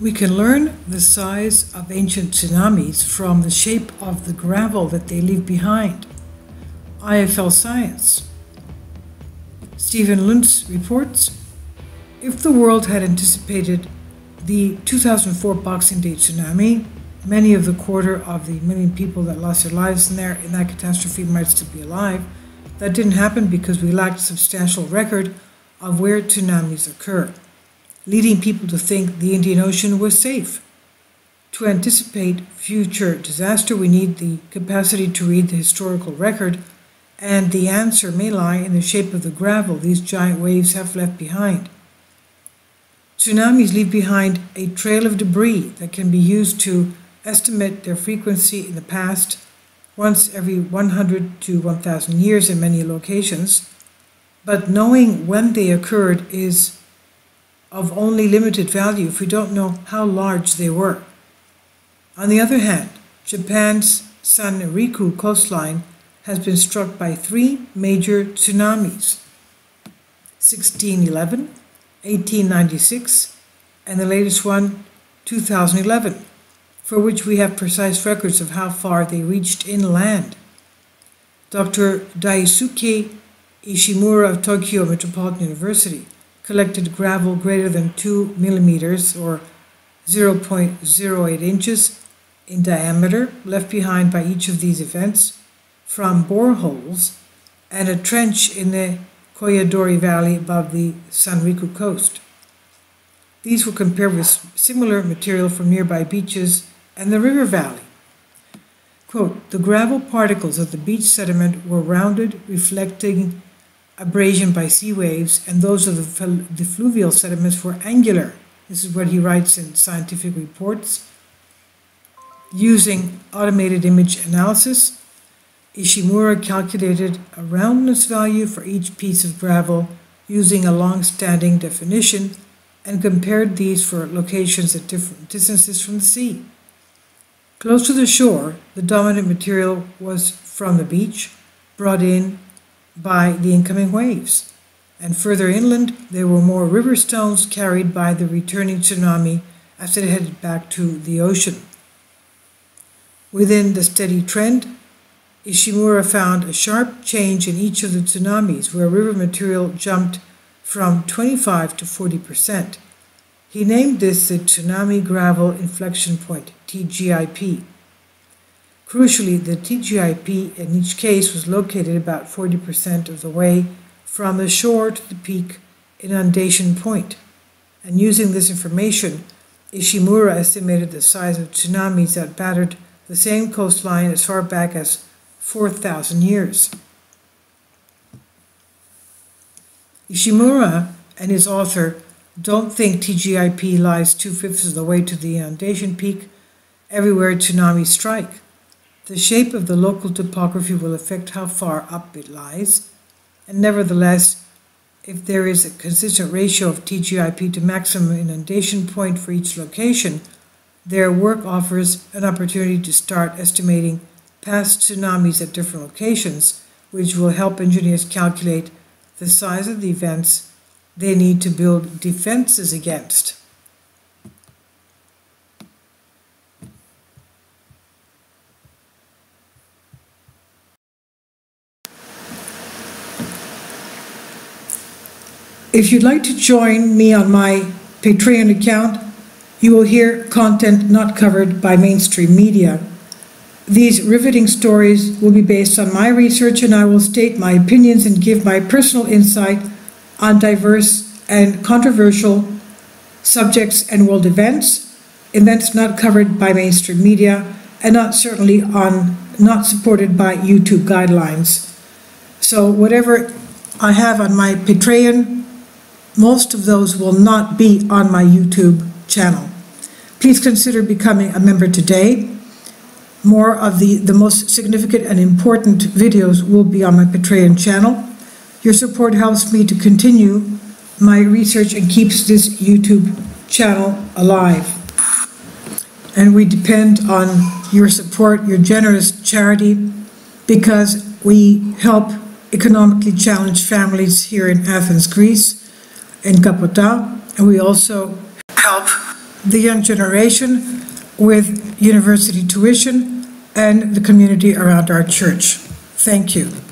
We can learn the size of ancient tsunamis from the shape of the gravel that they leave behind. IFL Science. Stephen Luntz reports, if the world had anticipated the 2004 Boxing Day tsunami, many of the quarter of the million people that lost their lives in that catastrophe might still be alive. That didn't happen because we lacked a substantial record of where tsunamis occur, leading people to think the Indian Ocean was safe. To anticipate future disaster, we need the capacity to read the historical record, and the answer may lie in the shape of the gravel these giant waves have left behind. Tsunamis leave behind a trail of debris that can be used to estimate their frequency in the past, once every 100 to 1,000 years in many locations, but knowing when they occurred is of only limited value if we don't know how large they were. On the other hand, Japan's Sanriku coastline has been struck by 3 major tsunamis: 1611, 1896, and the latest one, 2011, for which we have precise records of how far they reached inland. Dr. Daisuke Ishimura of Tokyo Metropolitan University collected gravel greater than 2 millimeters or 0.08 inches in diameter left behind by each of these events from boreholes and a trench in the Koyadori Valley above the Sanriku coast. These were compared with similar material from nearby beaches and the river valley. Quote, the gravel particles of the beach sediment were rounded, reflecting abrasion by sea waves, and those of the fluvial sediments were angular. This is what he writes in scientific reports. Using automated image analysis, Ishimura calculated a roundness value for each piece of gravel using a long-standing definition and compared these for locations at different distances from the sea. Close to the shore, the dominant material was from the beach, brought in by the incoming waves, and further inland there were more river stones carried by the returning tsunami as it headed back to the ocean. Within the steady trend, Ishimura found a sharp change in each of the tsunamis where river material jumped from 25 to 40%. He named this the Tsunami Gravel Inflection Point, TGIP. Crucially, the TGIP in each case was located about 40% of the way from the shore to the peak inundation point. And using this information, Ishimura estimated the size of tsunamis that battered the same coastline as far back as 4,000 years. Ishimura and his author don't think TGIP lies 2/5 of the way to the inundation peak everywhere tsunamis strike. The shape of the local topography will affect how far up it lies, and nevertheless, if there is a consistent ratio of TGIP to maximum inundation point for each location, their work offers an opportunity to start estimating past tsunamis at different locations, which will help engineers calculate the size of the events they need to build defenses against. If you'd like to join me on my Patreon account, you will hear content not covered by mainstream media. These riveting stories will be based on my research, and I will state my opinions and give my personal insight on diverse and controversial subjects and world events not covered by mainstream media, and not supported by YouTube guidelines. So whatever I have on my Patreon, most of those will not be on my YouTube channel. Please consider becoming a member today. More of the most significant and important videos will be on my Patreon channel. Your support helps me to continue my research and keeps this YouTube channel alive. And we depend on your support, your generous charity, because we help economically challenged families here in Athens, Greece, in Kapota, and we also help the young generation with university tuition, and the community around our church. Thank you.